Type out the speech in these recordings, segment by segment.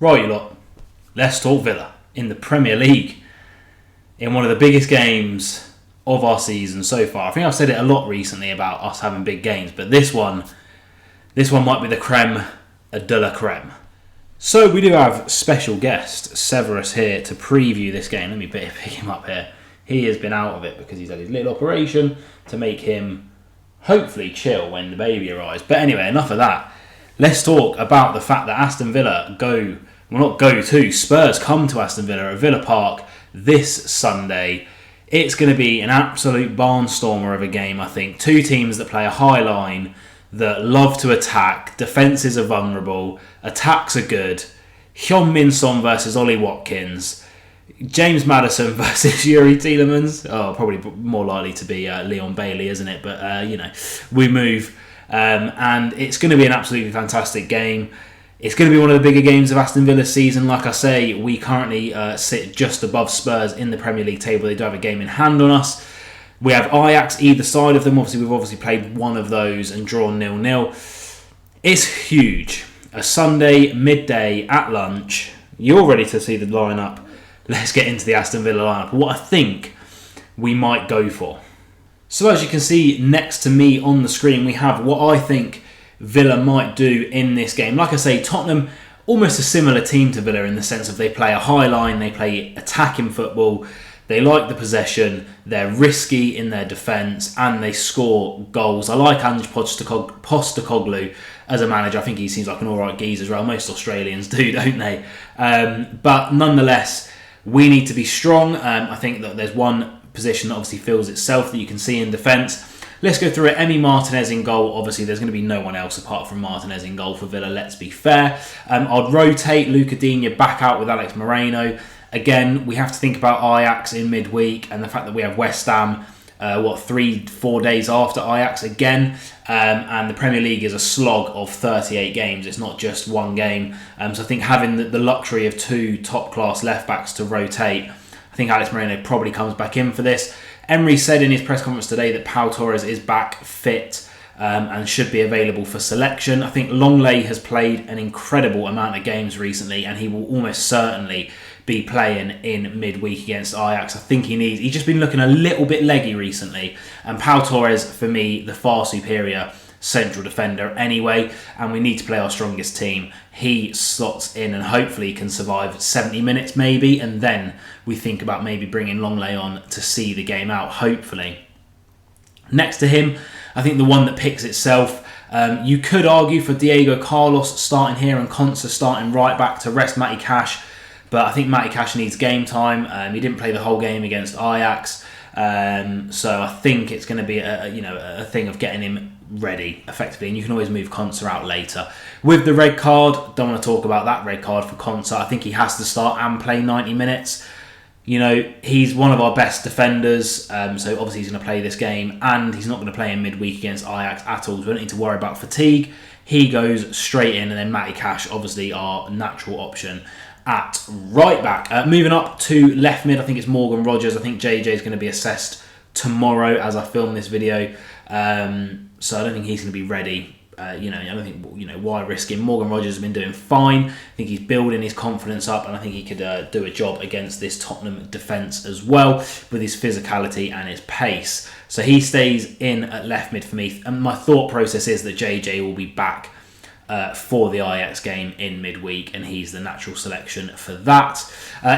Right, you lot, let's talk Villa in the Premier League in one of the biggest games of our season so far. I think I've said it a lot recently about us having big games, but this one might be the creme de la creme. So we do have special guest Severus here to preview this game. Let me pick him up here. He has been out of it because he's had his little operation to make him hopefully chill when the baby arrives. But anyway, enough of that. Let's talk about the fact that Spurs come to Aston Villa at Villa Park this Sunday. It's going to be an absolute barnstormer of a game, I think. Two teams that play a high line, that love to attack. Defences are vulnerable. Attacks are good. Heung-min Son versus Ollie Watkins. James Maddison versus Yuri Tielemans. Oh, probably more likely to be Leon Bailey, isn't it? But, we move. And it's going to be an absolutely fantastic game. It's going to be one of the bigger games of Aston Villa's season. Like I say, we currently sit just above Spurs in the Premier League table. They do have a game in hand on us. We have Ajax either side of them. We've obviously played one of those and drawn 0-0. It's huge. A Sunday, midday, at lunch. You're ready to see the lineup. Let's get into the Aston Villa lineup. What I think we might go for. So as you can see next to me on the screen, we have what I think Villa might do in this game. Like I say, Tottenham, almost a similar team to Villa in the sense of they play a high line, they play attacking football, they like the possession, they're risky in their defence, and they score goals. I like Ange Postecoglou as a manager. I think he seems like an alright geezer as well. Most Australians do, don't they? But nonetheless, we need to be strong. I think that there's one position that obviously fills itself that you can see in defence. Let's go through it. Emi Martinez in goal. Obviously, there's going to be no one else apart from Martinez in goal for Villa, let's be fair. I'd rotate Luca Digne back out with Alex Moreno. Again, we have to think about Ajax in midweek and the fact that we have West Ham, 3-4 days after Ajax again. And the Premier League is a slog of 38 games. It's not just one game. So I think having the luxury of two top-class left-backs to rotate, I think Alex Moreno probably comes back in for this. Emery said in his press conference today that Pau Torres is back fit and should be available for selection. I think Longley has played an incredible amount of games recently and he will almost certainly be playing in midweek against Ajax. I think he's just been looking a little bit leggy recently. And Pau Torres, for me, the far superior central defender anyway, and we need to play our strongest team. He slots in and hopefully can survive 70 minutes maybe, and then we think about maybe bringing Longley on to see the game out, hopefully. Next to him, I think the one that picks itself, you could argue for Diego Carlos starting here and Konsa starting right back to rest Matty Cash, but I think Matty Cash needs game time. He didn't play the whole game against Ajax, so I think it's going to be a thing of getting him ready effectively, and you can always move Konsa out later. With the red card, don't want to talk about that red card for Konsa. I think he has to start and play 90 minutes. You know, he's one of our best defenders, so obviously he's going to play this game, and he's not going to play in midweek against Ajax at all, so we don't need to worry about fatigue. He goes straight in, and then Matty Cash, obviously our natural option at right back. Moving up to left mid, I think it's Morgan Rogers. I think JJ is going to be assessed tomorrow as I film this video, so I don't think he's going to be ready. I don't think, why risk him. Morgan Rogers has been doing fine. I think he's building his confidence up, and I think he could do a job against this Tottenham defence as well with his physicality and his pace. So he stays in at left mid for me, and my thought process is that JJ will be back for the Ajax game in midweek, and he's the natural selection for that.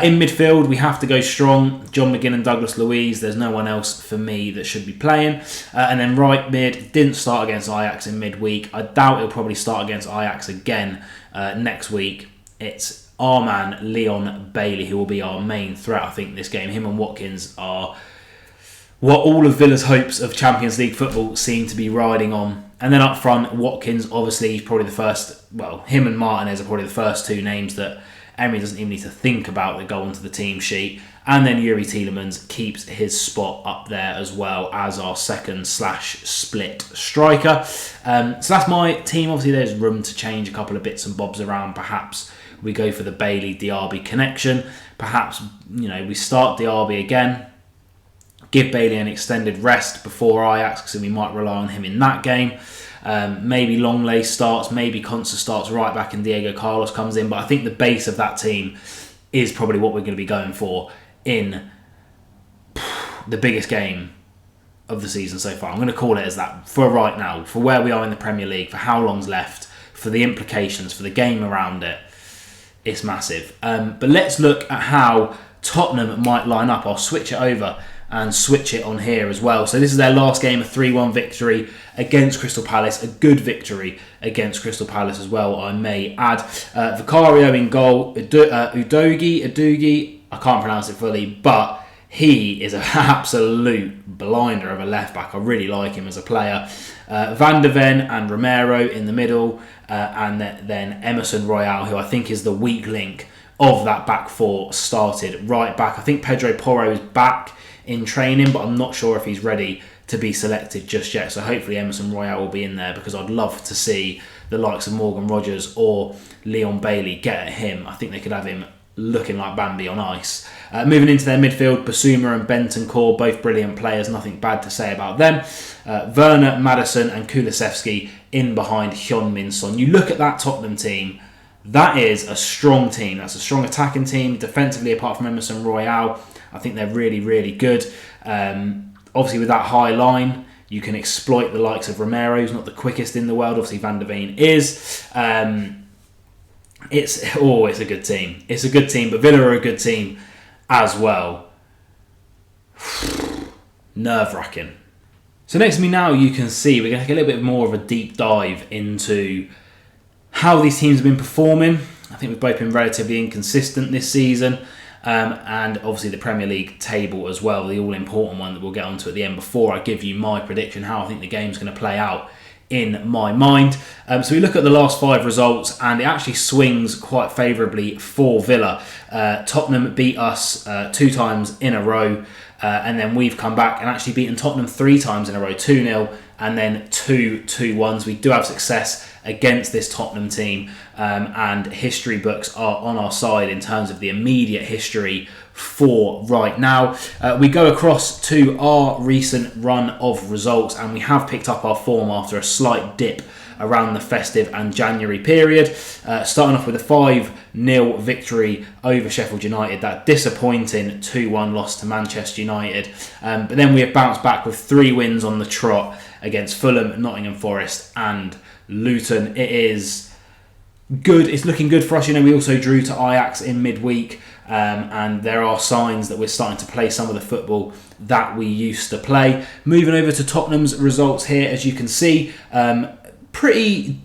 In midfield, we have to go strong. John McGinn and Douglas Luiz. There's no one else for me that should be playing. And then right mid, didn't start against Ajax in midweek. I doubt he'll probably start against Ajax again next week. It's our man, Leon Bailey, who will be our main threat, I think, this game. Him and Watkins are what all of Villa's hopes of Champions League football seem to be riding on. And then up front, Watkins, obviously, he's probably the first, him and Martinez are probably the first two names that Emery doesn't even need to think about that go onto the team sheet. And then Yuri Tielemans keeps his spot up there as well as our second/split striker. So that's my team. Obviously, there's room to change a couple of bits and bobs around. Perhaps we go for the Bailey-Diaby connection. Perhaps, we start Diaby again. Give Bailey an extended rest before Ajax, because we might rely on him in that game. Maybe Longley starts, maybe Consa starts right back and Diego Carlos comes in. But I think the base of that team is probably what we're going to be going for in the biggest game of the season so far. I'm going to call it as that for right now, for where we are in the Premier League, for how long's left, for the implications, for the game around it. It's massive. But let's look at how Tottenham might line up. I'll switch it over and switch it on here as well. So this is their last game, a 3-1 victory against Crystal Palace. A good victory against Crystal Palace as well, I may add. Vicario in goal. Udogie, I can't pronounce it fully, but he is an absolute blinder of a left-back. I really like him as a player. Van de Ven and Romero in the middle, and then Emerson Royal, who I think is the weak link of that back four, started right back. I think Pedro Porro is back in training, but I'm not sure if he's ready to be selected just yet. So hopefully Emerson Royal will be in there, because I'd love to see the likes of Morgan Rogers or Leon Bailey get at him. I think they could have him looking like Bambi on ice. Moving into their midfield, Basuma and Bentancur, both brilliant players, nothing bad to say about them. Werner, Maddison and Kulusevski in behind Heung-min Son. You look at that Tottenham team, that is a strong team. That's a strong attacking team. Defensively, apart from Emerson Royal, I think they're really, really good. Obviously, with that high line, you can exploit the likes of Romero, who's not the quickest in the world. Obviously, Van der Ven is. It's a good team. It's a good team, but Villa are a good team as well. Nerve-wracking. So next to me now, you can see we're going to take a little bit more of a deep dive into how these teams have been performing. I think we've both been relatively inconsistent this season. And obviously the Premier League table as well, the all-important one that we'll get onto at the end before I give you my prediction, how I think the game's going to play out in my mind. So we look at the last 5 results, and it actually swings quite favourably for Villa. Tottenham beat us 2 times in a row, and then we've come back and actually beaten Tottenham 3 times in a row, 2-0 and then 2 2-1s. We do have success against this Tottenham team, and history books are on our side in terms of the immediate history for right now. We go across to our recent run of results, and we have picked up our form after a slight dip around the festive and January period, starting off with a 5-0 victory over Sheffield United, that disappointing 2-1 loss to Manchester United, but then we have bounced back with 3 wins on the trot against Fulham, Nottingham Forest and Luton. It is good. It's looking good for us. We also drew to Ajax in midweek, and there are signs that we're starting to play some of the football that we used to play. Moving over to Tottenham's results here, as you can see, pretty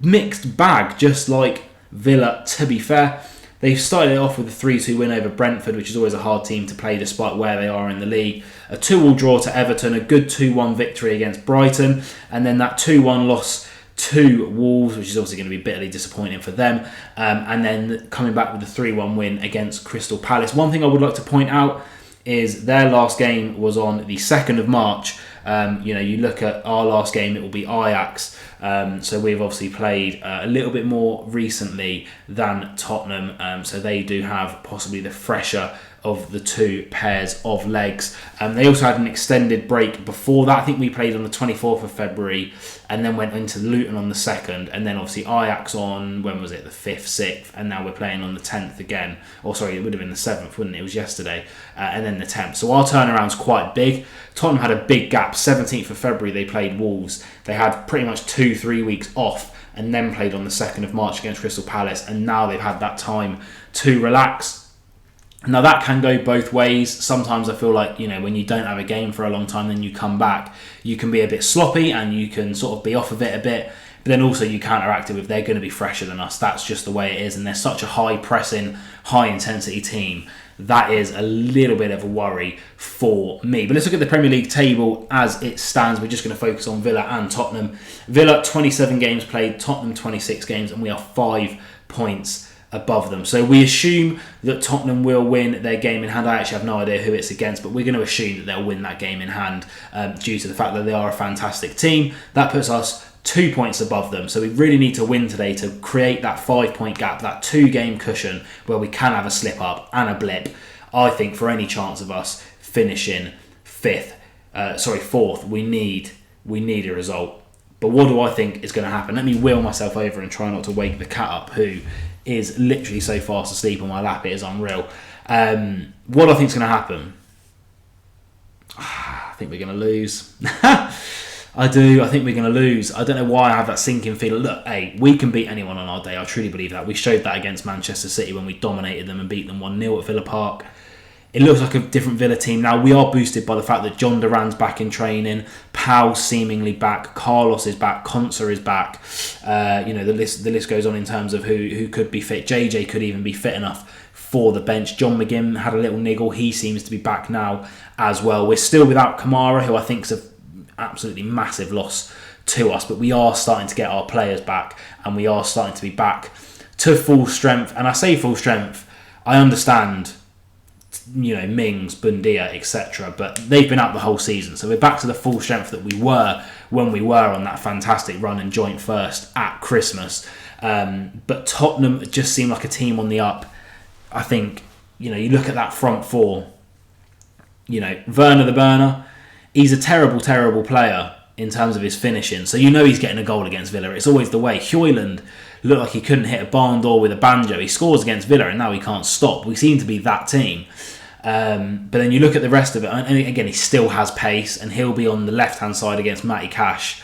mixed bag, just like Villa, to be fair. They've started it off with a 3-2 win over Brentford, which is always a hard team to play despite where they are in the league. A 2-2 draw to Everton, a good 2-1 victory against Brighton, and then that 2-1 loss to Wolves, which is obviously going to be bitterly disappointing for them, and then coming back with a 3-1 win against Crystal Palace. One thing I would like to point out is their last game was on the 2nd of March. You look at our last game, it will be Ajax. So we've obviously played a little bit more recently than Tottenham. So they do have possibly the fresher of the 2 pairs of legs. They also had an extended break before that. I think we played on the 24th of February and then went into Luton on the 2nd, and then obviously Ajax on, when was it, the 5th, 6th, and now we're playing on the 10th again. Or sorry, it would have been the 7th, wouldn't it? It was yesterday, and then the 10th. So our turnaround's quite big. Tottenham had a big gap. 17th of February they played Wolves. They had pretty much 2-3 weeks off and then played on the 2nd of March against Crystal Palace, and now they've had that time to relax. Now that can go both ways. Sometimes I feel like, when you don't have a game for a long time, then you come back, you can be a bit sloppy and you can sort of be off of it a bit. But then also you counteract it with they're going to be fresher than us. That's just the way it is. And they're such a high pressing, high intensity team. That is a little bit of a worry for me. But let's look at the Premier League table as it stands. We're just going to focus on Villa and Tottenham. Villa, 27 games played, Tottenham 26 games, and we are 5 points above them. So we assume that Tottenham will win their game in hand. I actually have no idea who it's against, but we're going to assume that they'll win that game in hand due to the fact that they are a fantastic team. That puts us 2 points above them. So we really need to win today to create that 5-point gap, that 2-game cushion where we can have a slip up and a blip. I think for any chance of us finishing 4th, we need a result. But what do I think is going to happen? Let me wheel myself over and try not to wake the cat up, who is literally so fast asleep on my lap, it is unreal. What do I think is going to happen? I think we're going to lose. I do. I think we're going to lose. I don't know why I have that sinking feeling. Look, hey, we can beat anyone on our day. I truly believe that. We showed that against Manchester City when we dominated them and beat them 1-0 at Villa Park. It looks like a different Villa team now. We are boosted by the fact that John Duran's back in training, Powell's seemingly back, Carlos is back, Konsa is back. The list goes on in terms of who could be fit. JJ could even be fit enough for the bench. John McGinn had a little niggle. He seems to be back now as well. We're still without Kamara, who I think is an absolutely massive loss to us, but we are starting to get our players back, and we are starting to be back to full strength. And I say full strength, I understand, Mings, Bundia, etc. But they've been out the whole season, so we're back to the full strength that we were when we were on that fantastic run and joint first at Christmas. But Tottenham just seem like a team on the up. I think, you look at that front four. Werner the Burner, he's a terrible, terrible player in terms of his finishing. So he's getting a goal against Villa. It's always the way. Højlund looked like he couldn't hit a barn door with a banjo. He scores against Villa and now he can't stop. We seem to be that team. But then you look at the rest of it, and again, he still has pace, and he'll be on the left-hand side against Matty Cash.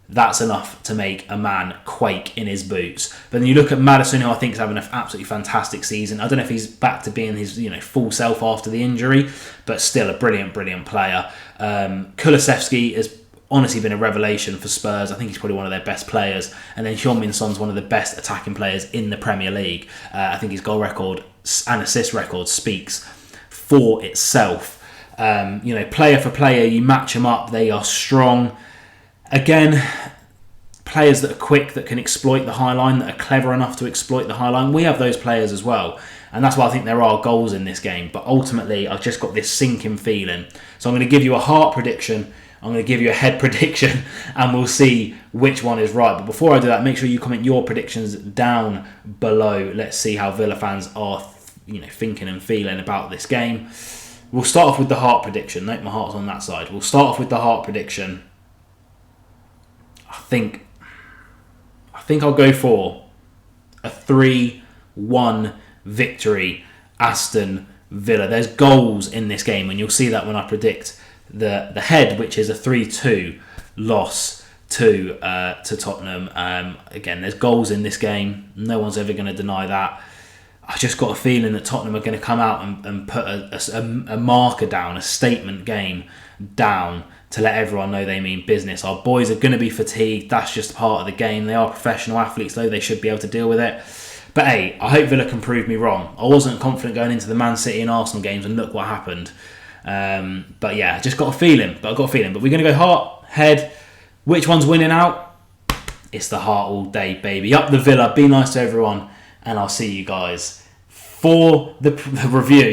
That's enough to make a man quake in his boots. But then you look at Maddison, who I think is having an absolutely fantastic season. I don't know if he's back to being his full self after the injury, but still a brilliant, brilliant player. Kulusevski has honestly been a revelation for Spurs. I think he's probably one of their best players. And then Heung-min Son's one of the best attacking players in the Premier League. I think his goal record and assist record speaks for itself. Player for player, you match them up, they are strong. Again, players that are quick, that can exploit the high line, that are clever enough to exploit the high line. We have those players as well. And that's why I think there are goals in this game. But ultimately, I've just got this sinking feeling. So I'm going to give you a heart prediction, I'm going to give you a head prediction, and we'll see which one is right. But before I do that, make sure you comment your predictions down below. Let's see how Villa fans are thinking and feeling about this game. We'll start off with the heart prediction. Note my heart's on that side. We'll start off with the heart prediction. I think I'll go for a 3-1 victory, Aston Villa. There's goals in this game, and you'll see that when I predict the head, which is a 3-2 loss to Tottenham. Again, there's goals in this game. No one's ever going to deny that. I just got a feeling that Tottenham are going to come out and put a marker down, a statement game down, to let everyone know they mean business. Our boys are going to be fatigued. That's just part of the game. They are professional athletes, though. They should be able to deal with it. But hey, I hope Villa can prove me wrong. I wasn't confident going into the Man City and Arsenal games, and look what happened. But yeah, just got a feeling. But we're going to go heart, head. Which one's winning out? It's the heart all day, baby. Up the Villa. Be nice to everyone. And I'll see you guys for the review